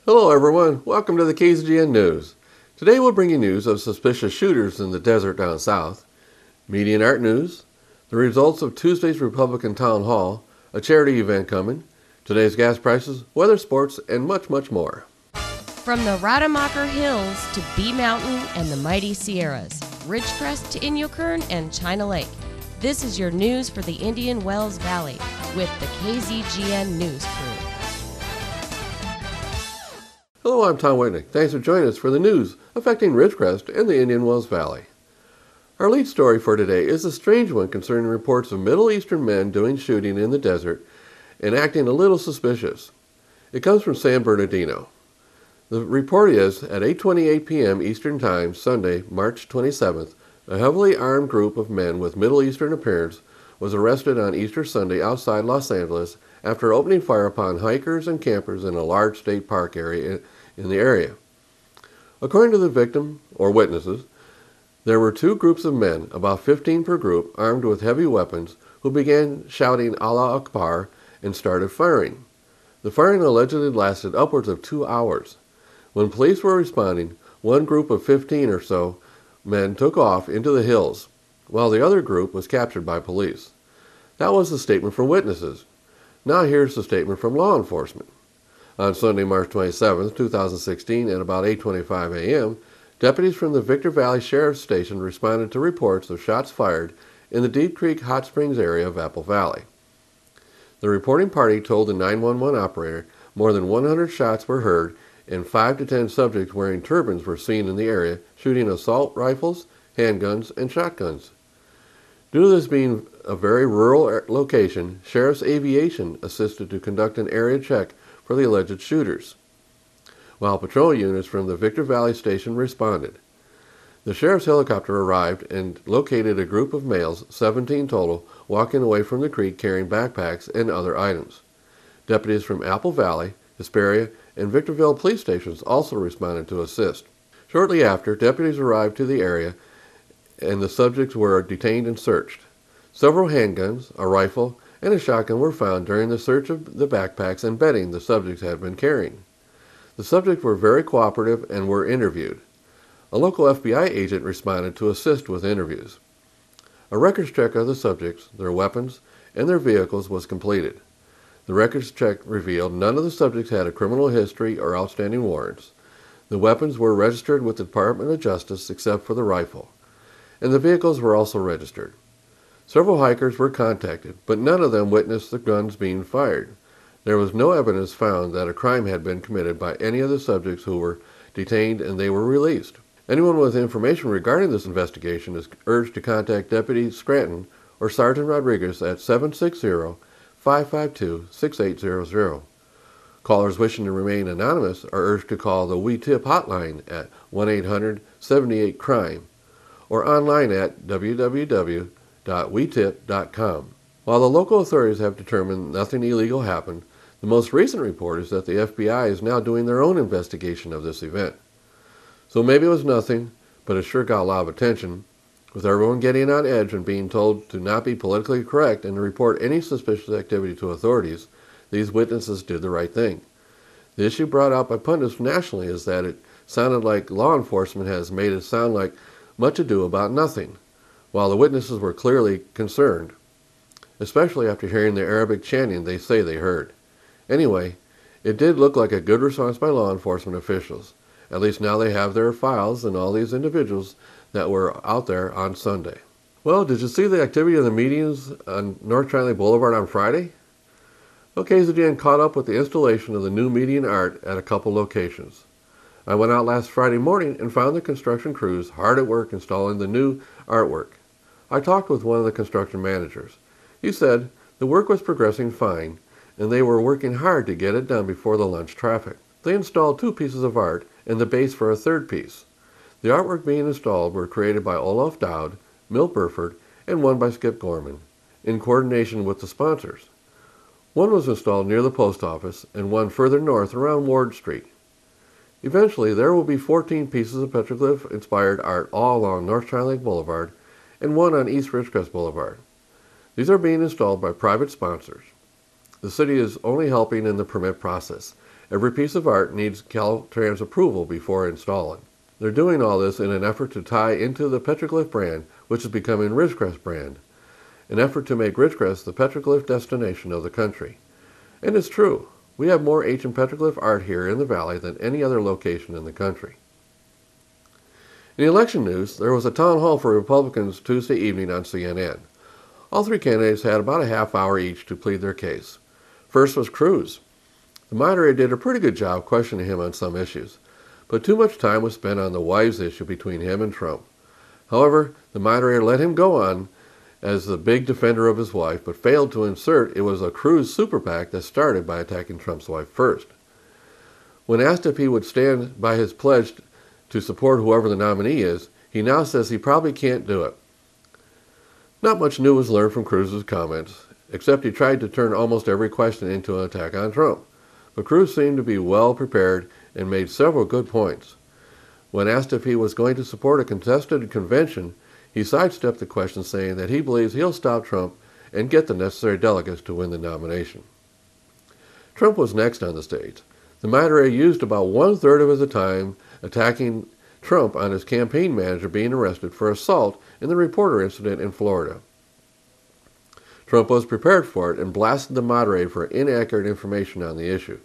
Hello everyone, welcome to the KZGN News. Today we'll bring you news of suspicious shooters in the desert down south, media and art news, the results of Tuesday's Republican Town Hall, a charity event coming, today's gas prices, weather, sports, and much, much more. From the Rademacher Hills to Bee Mountain and the mighty Sierras, Ridgecrest to Inyokern and China Lake, this is your news for the Indian Wells Valley with the KZGN News crew. Hello, I'm Tom Whitnick. Thanks for joining us for the news affecting Ridgecrest and the Indian Wells Valley. Our lead story for today is a strange one concerning reports of Middle Eastern men doing shooting in the desert and acting a little suspicious. It comes from San Bernardino. The report is, at 8:28 p.m. Eastern Time, Sunday, March 27th, a heavily armed group of men with Middle Eastern appearance was arrested on Easter Sunday outside Los Angeles after opening fire upon hikers and campers in a large state park area in the area. According to the victim, or witnesses, there were two groups of men, about 15 per group, armed with heavy weapons, who began shouting Allah Akbar and started firing. The firing allegedly lasted upwards of 2 hours. When police were responding, one group of 15 or so men took off into the hills, while the other group was captured by police. That was the statement from witnesses. Now here's the statement from law enforcement. On Sunday, March 27, 2016, at about 8:25 a.m., deputies from the Victor Valley Sheriff's Station responded to reports of shots fired in the Deep Creek Hot Springs area of Apple Valley. The reporting party told the 911 operator more than 100 shots were heard and 5 to 10 subjects wearing turbans were seen in the area shooting assault rifles, handguns, and shotguns. Due to this being a very rural location, Sheriff's Aviation assisted to conduct an area check for the alleged shooters, while patrol units from the Victor Valley Station responded. The sheriff's helicopter arrived and located a group of males, 17 total, walking away from the creek carrying backpacks and other items. Deputies from Apple Valley, Hesperia, and Victorville police stations also responded to assist. Shortly after, deputies arrived to the area and the subjects were detained and searched. Several handguns, a rifle, and a shotgun were found during the search of the backpacks and bedding the subjects had been carrying. The subjects were very cooperative and were interviewed. A local FBI agent responded to assist with interviews. A records check of the subjects, their weapons, and their vehicles was completed. The records check revealed none of the subjects had a criminal history or outstanding warrants. The weapons were registered with the Department of Justice except for the rifle, and the vehicles were also registered. Several hikers were contacted, but none of them witnessed the guns being fired. There was no evidence found that a crime had been committed by any of the subjects who were detained, and they were released. Anyone with information regarding this investigation is urged to contact Deputy Scranton or Sergeant Rodriguez at 760-552-6800. Callers wishing to remain anonymous are urged to call the We Tip hotline at 1-800-78-CRIME or online at www.wetip.com. While the local authorities have determined nothing illegal happened, the most recent report is that the FBI is now doing their own investigation of this event. So maybe it was nothing, but it sure got a lot of attention, with everyone getting on edge and being told to not be politically correct and to report any suspicious activity to authorities. These witnesses did the right thing. The issue brought out by pundits nationally is that it sounded like law enforcement has made it sound like much ado about nothing, while the witnesses were clearly concerned, especially after hearing the Arabic chanting they say they heard. Anyway, it did look like a good response by law enforcement officials. At least now they have their files and all these individuals that were out there on Sunday. Well, did you see the activity of the meetings on North China Lake Boulevard on Friday? Okay, KZGN caught up with the installation of the new median art at a couple locations. I went out last Friday morning and found the construction crews hard at work installing the new artwork. I talked with one of the construction managers. He said the work was progressing fine and they were working hard to get it done before the lunch traffic. They installed 2 pieces of art and the base for a 3rd piece. The artwork being installed were created by Olaf Dowd, Milt Burford, and one by Skip Gorman, in coordination with the sponsors. One was installed near the post office and one further north around Ward Street. Eventually, there will be 14 pieces of petroglyph-inspired art all along North China Lake Boulevard and one on East Ridgecrest Boulevard. These are being installed by private sponsors. The city is only helping in the permit process, Every piece of art needs Caltrans approval before installing. They're doing all this in an effort to tie into the petroglyph brand, which is becoming Ridgecrest brand, an effort to make Ridgecrest the petroglyph destination of the country. And it's true. We have more ancient petroglyph art here in the valley than any other location in the country. In the election news, there was a town hall for Republicans Tuesday evening on CNN. All three candidates had about a half hour each to plead their case. First was Cruz. The moderator did a pretty good job questioning him on some issues, but too much time was spent on the wives issue between him and Trump. However, the moderator let him go on as the big defender of his wife, but failed to insert it was a Cruz super PAC that started by attacking Trump's wife first. When asked if he would stand by his pledge to support whoever the nominee is, he now says he probably can't do it. Not much new was learned from Cruz's comments, except he tried to turn almost every question into an attack on Trump. But Cruz seemed to be well prepared and made several good points. When asked if he was going to support a contested convention, he sidestepped the question, saying that he believes he'll stop Trump and get the necessary delegates to win the nomination. Trump was next on the stage. The moderator used about one-third of his time attacking Trump on his campaign manager being arrested for assault in the reporter incident in Florida. Trump was prepared for it and blasted the moderator for inaccurate information on the issue.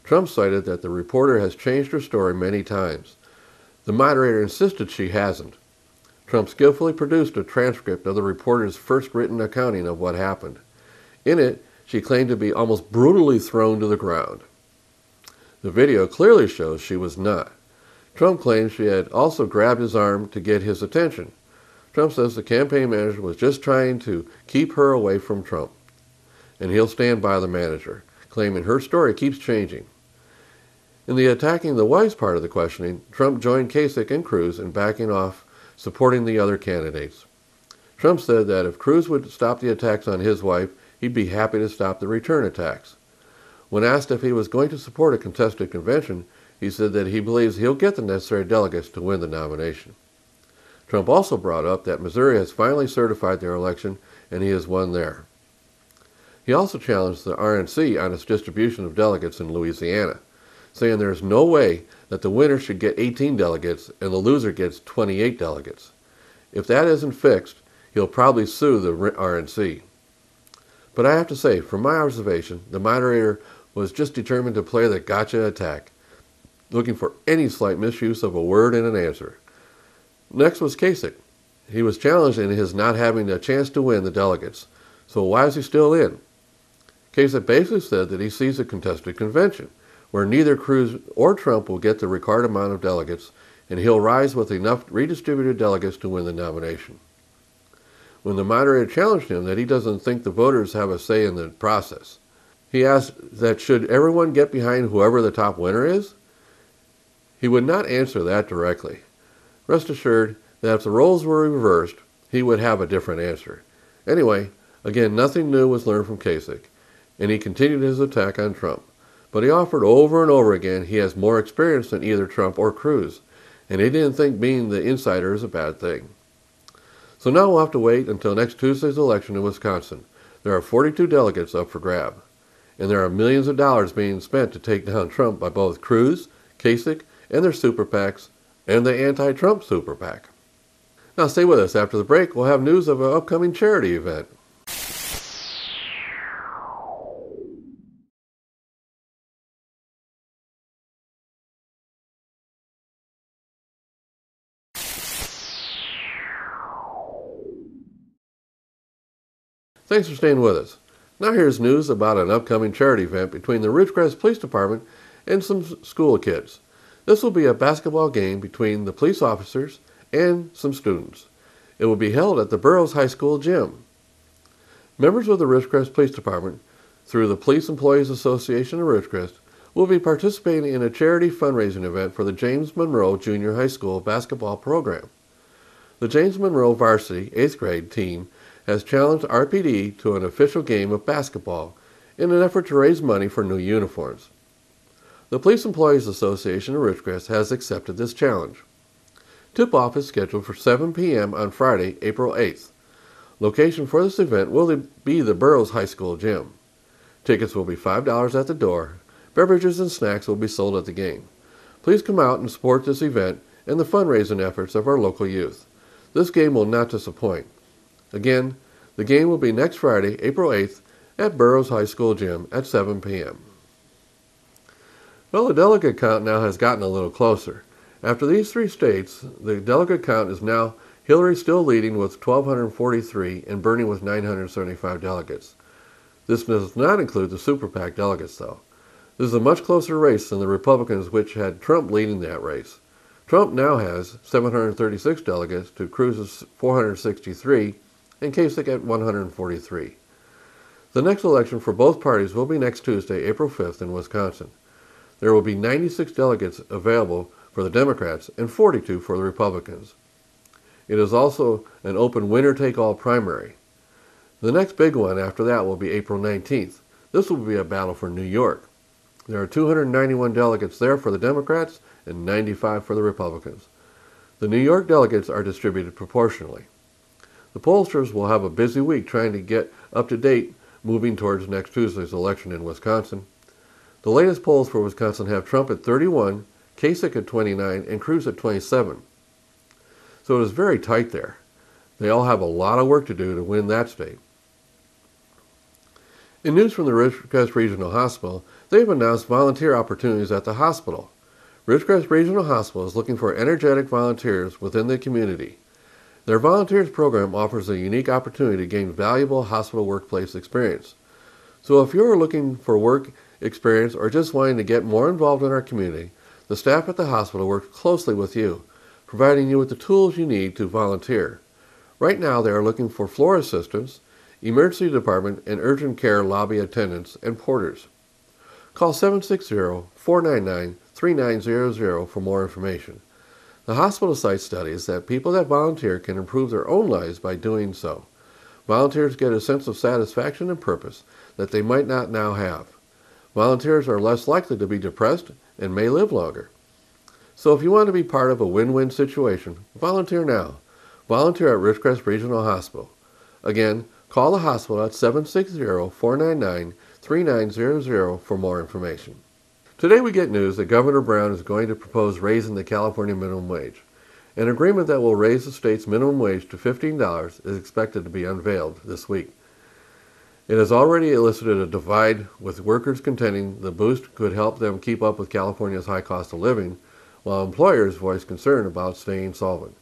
Trump cited that the reporter has changed her story many times. The moderator insisted she hasn't. Trump skillfully produced a transcript of the reporter's first written accounting of what happened. In it, she claimed to be almost brutally thrown to the ground. The video clearly shows she was not. Trump claims she had also grabbed his arm to get his attention. Trump says the campaign manager was just trying to keep her away from Trump, and he'll stand by the manager, claiming her story keeps changing. In the attacking the wife's part of the questioning, Trump joined Kasich and Cruz in backing off, supporting the other candidates. Trump said that if Cruz would stop the attacks on his wife, he'd be happy to stop the return attacks. When asked if he was going to support a contested convention, he said that he believes he'll get the necessary delegates to win the nomination. Trump also brought up that Missouri has finally certified their election and he has won there. He also challenged the RNC on its distribution of delegates in Louisiana, saying there is no way that the winner should get 18 delegates and the loser gets 28 delegates. If that isn't fixed, he'll probably sue the RNC. But I have to say, from my observation, the moderator was just determined to play the gotcha attack, looking for any slight misuse of a word in an answer. Next was Kasich. He was challenged in his not having a chance to win the delegates, so why is he still in? Kasich basically said that he sees a contested convention, where neither Cruz or Trump will get the required amount of delegates, and he'll rise with enough redistributed delegates to win the nomination. When the moderator challenged him that he doesn't think the voters have a say in the process, he asked that should everyone get behind whoever the top winner is? He would not answer that directly. Rest assured that if the roles were reversed, he would have a different answer. Anyway, again, nothing new was learned from Kasich, and he continued his attack on Trump. But he offered over and over again he has more experience than either Trump or Cruz, and he didn't think being the insider is a bad thing. So now we'll have to wait until next Tuesday's election in Wisconsin. There are 42 delegates up for grab, and there are millions of dollars being spent to take down Trump by both Cruz, Kasich, and their super PACs, and the anti-Trump super PAC. Now stay with us. After the break, we'll have news of an upcoming charity event. Thanks for staying with us. Now here's news about an upcoming charity event between the Ridgecrest Police Department and some school kids. This will be a basketball game between the police officers and some students. It will be held at the Burroughs High School gym. Members of the Ridgecrest Police Department, through the Police Employees Association of Ridgecrest, will be participating in a charity fundraising event for the James Monroe Junior High School basketball program. The James Monroe varsity 8th grade team has challenged RPD to an official game of basketball in an effort to raise money for new uniforms. The Police Employees Association of Ridgecrest has accepted this challenge. Tip-off is scheduled for 7 p.m. on Friday, April 8th. Location for this event will be the Burroughs High School gym. Tickets will be $5 at the door, Beverages and snacks will be sold at the game. Please come out and support this event and the fundraising efforts of our local youth. This game will not disappoint. Again, the game will be next Friday, April 8th, at Burroughs High School Gym at 7 p.m. Well, the delegate count now has gotten a little closer. After these three states, the delegate count is now Hillary still leading with 1,243 and Bernie with 975 delegates. This does not include the Super PAC delegates, though. This is a much closer race than the Republicans, which had Trump leading that race. Trump now has 736 delegates to Cruz's 463 and Kasich at 143. The next election for both parties will be next Tuesday, April 5th in Wisconsin. There will be 96 delegates available for the Democrats and 42 for the Republicans. It is also an open winner-take-all primary. The next big one after that will be April 19th. This will be a battle for New York. There are 291 delegates there for the Democrats and 95 for the Republicans. The New York delegates are distributed proportionally. The pollsters will have a busy week trying to get up to date moving towards next Tuesday's election in Wisconsin. The latest polls for Wisconsin have Trump at 31, Kasich at 29, and Cruz at 27. So it is very tight there. They all have a lot of work to do to win that state. In news from the Ridgecrest Regional Hospital, they've announced volunteer opportunities at the hospital. Ridgecrest Regional Hospital is looking for energetic volunteers within the community. Their volunteers program offers a unique opportunity to gain valuable hospital workplace experience. So if you're looking for work experience or just wanting to get more involved in our community, the staff at the hospital works closely with you, providing you with the tools you need to volunteer. Right now they are looking for floor assistants, emergency department, and urgent care lobby attendants and porters. Call 760-499-3900 for more information. The hospital site studies that people that volunteer can improve their own lives by doing so. Volunteers get a sense of satisfaction and purpose that they might not now have. Volunteers are less likely to be depressed and may live longer. So if you want to be part of a win-win situation, volunteer now. Volunteer at Ridgecrest Regional Hospital. Again, call the hospital at 760-499-3900 for more information. Today we get news that Governor Brown is going to propose raising the California minimum wage. An agreement that will raise the state's minimum wage to $15 is expected to be unveiled this week. It has already elicited a divide, with workers contending the boost could help them keep up with California's high cost of living, while employers voice concern about staying solvent.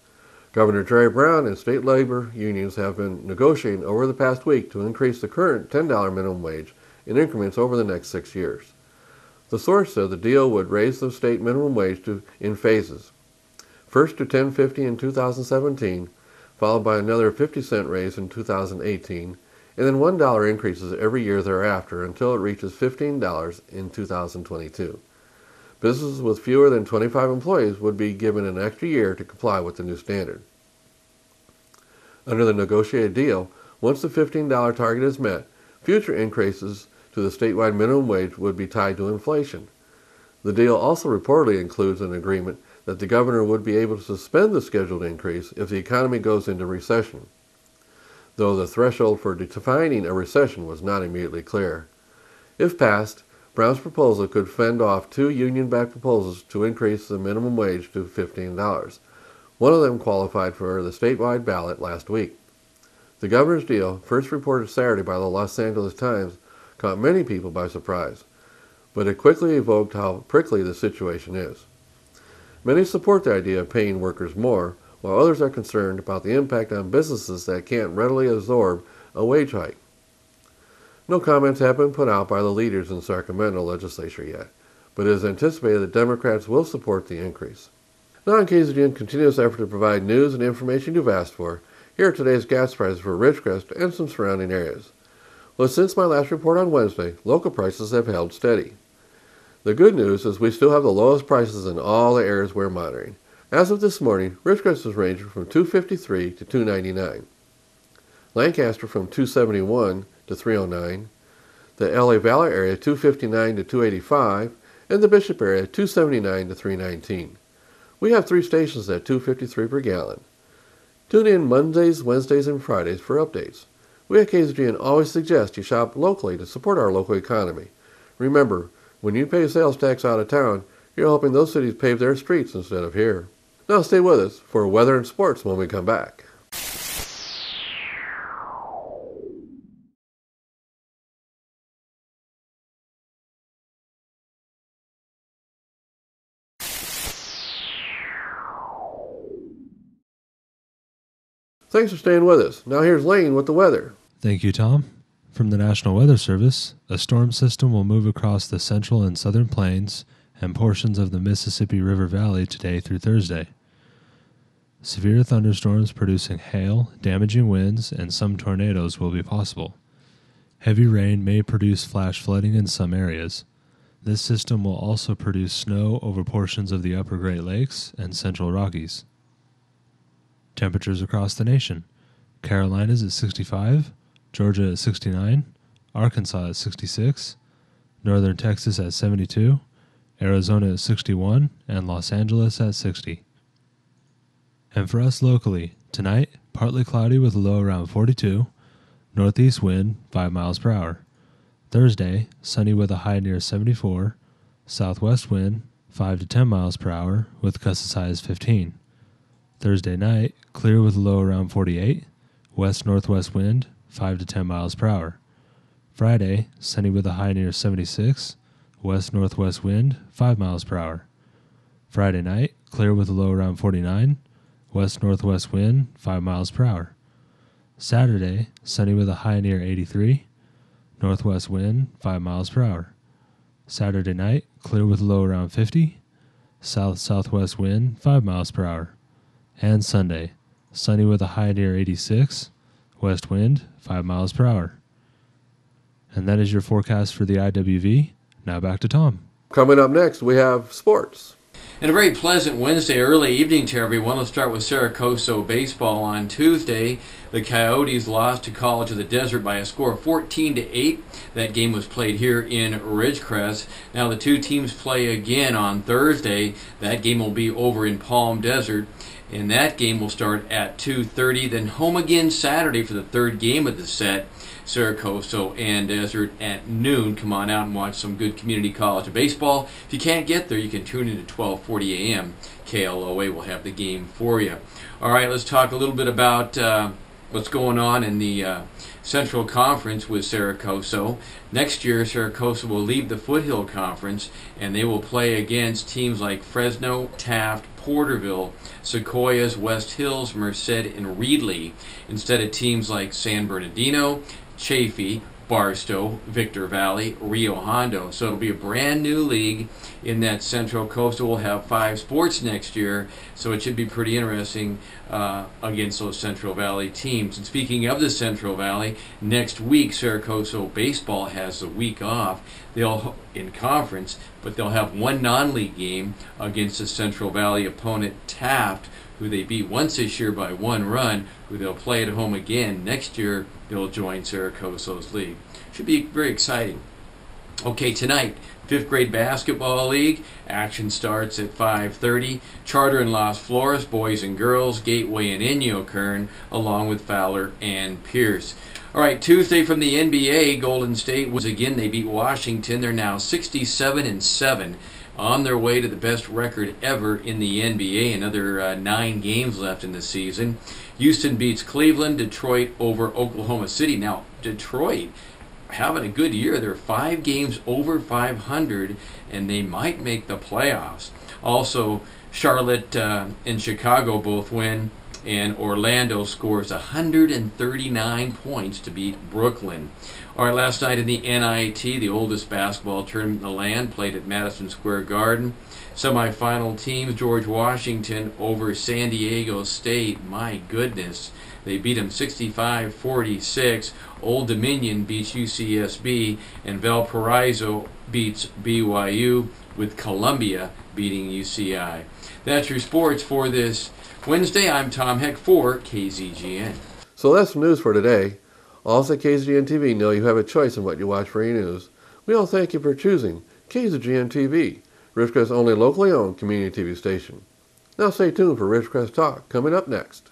Governor Jerry Brown and state labor unions have been negotiating over the past week to increase the current $10 minimum wage in increments over the next 6 years. The source said the deal would raise the state minimum wage in phases. First to $10.50 in 2017, followed by another 50-cent raise in 2018, and then $1 increases every year thereafter until it reaches $15 in 2022. Businesses with fewer than 25 employees would be given an extra year to comply with the new standard. Under the negotiated deal, once the $15 target is met, future increases to the statewide minimum wage would be tied to inflation. The deal also reportedly includes an agreement that the governor would be able to suspend the scheduled increase if the economy goes into recession, though the threshold for defining a recession was not immediately clear. If passed, Brown's proposal could fend off two union-backed proposals to increase the minimum wage to $15. One of them qualified for the statewide ballot last week. The governor's deal, first reported Saturday by the Los Angeles Times, caught many people by surprise, but it quickly evoked how prickly the situation is. Many support the idea of paying workers more, while others are concerned about the impact on businesses that can't readily absorb a wage hike. No comments have been put out by the leaders in the Sacramento legislature yet, but it is anticipated that Democrats will support the increase. Now on KZGN continuous effort to provide news and information you've asked for, here are today's gas prices for Ridgecrest and some surrounding areas. Well, since my last report on Wednesday, local prices have held steady. The good news is we still have the lowest prices in all the areas we're monitoring. As of this morning, Ridgecrest is ranging from $2.53 to $2.99. Lancaster from $2.71 to $3.09. The LA Valley area $2.59 to $2.85, and the Bishop area $2.79 to $3.19. We have 3 stations at $2.53 per gallon. Tune in Mondays, Wednesdays, and Fridays for updates. We at KZGN always suggest you shop locally to support our local economy. Remember, When you pay sales tax out of town, you're helping those cities pave their streets instead of here. Now stay with us for weather and sports when we come back. Thanks for staying with us. Now here's Lane with the weather. Thank you, Tom. From the National Weather Service, a storm system will move across the central and southern plains and portions of the Mississippi River Valley today through Thursday. Severe thunderstorms producing hail, damaging winds, and some tornadoes will be possible. Heavy rain may produce flash flooding in some areas. This system will also produce snow over portions of the upper Great Lakes and central Rockies. Temperatures across the nation. Carolinas at 65, Georgia at 69, Arkansas at 66, northern Texas at 72, Arizona at 61, and Los Angeles at 60. And for us locally, tonight, partly cloudy with a low around 42, northeast wind 5 miles per hour. Thursday, sunny with a high near 74, southwest wind 5 to 10 miles per hour with gusts as high as 15. Thursday night, clear with a low around 48, west-northwest wind 5 to 10 miles per hour. Friday, sunny with a high near 76, west-northwest wind 5 miles per hour. Friday night, clear with a low around 49, west-northwest wind 5 miles per hour. Saturday, sunny with a high near 83, northwest wind 5 miles per hour. Saturday night, clear with a low around 50, south-southwest wind 5 miles per hour. And Sunday, sunny with a high near 86, west wind 5 miles per hour. And that is your forecast for the IWV. Now back to Tom. Coming up next, we have sports. And a very pleasant Wednesday early evening to everyone. Let's start with Saracoso baseball on Tuesday. The Coyotes lost to College of the Desert by a score of 14-8. That game was played here in Ridgecrest. Now the two teams play again on Thursday. That game will be over in Palm Desert. And that game will start at 2:30. Then home again Saturday for the third game of the set. Saracoso and Desert at noon. Come on out and watch some good community college baseball. If you can't get there, you can tune in at 12:40 a.m. KLOA will have the game for you. All right, let's talk a little bit about what's going on in the Central Conference with Saracoso. Next year, Saracoso will leave the Foothill Conference, and they will play against teams like Fresno, Taft, Porterville, Sequoias, West Hills, Merced, and Reedley, instead of teams like San Bernardino, Chaffee, Barstow, Victor Valley, Rio Hondo. So it'll be a brand new league in that Central Coastal. We'll have 5 sports next year, so it should be pretty interesting against those Central Valley teams. And speaking of the Central Valley, next week Saracoso baseball has a week off. They'll in conference, but they'll have one non-league game against the Central Valley opponent Taft, who they beat once this year by 1 run, who they'll play at home again. Next year, they'll join Saracoso's league. Should be very exciting. Okay, tonight, 5th grade basketball league. Action starts at 5:30. Charter in Las Flores, boys and girls, Gateway and Inyokern, along with Fowler and Pierce. All right, Tuesday from the NBA, Golden State was again, they beat Washington. They're now 67-7. On their way to the best record ever in the NBA. Another 9 games left in the season. Houston beats Cleveland. Detroit over Oklahoma City. Now, Detroit having a good year. They're 5 games over 500, and they might make the playoffs. Also, Charlotte and Chicago both win, and Orlando scores 139 points to beat Brooklyn. All right, last night in the NIT, the oldest basketball tournament in the land, played at Madison Square Garden. Semifinal teams, George Washington over San Diego State. My goodness, they beat them 65-46. Old Dominion beats UCSB, and Valparaiso beats BYU, with Columbia beating UCI. That's your sports for this Wednesday. I'm Tom Heck for KZGN. So that's the news for today. Also at KZGN-TV know you have a choice in what you watch for your news. We all thank you for choosing KZGN-TV, Ridgecrest's only locally owned community TV station. Now stay tuned for Ridgecrest Talk coming up next.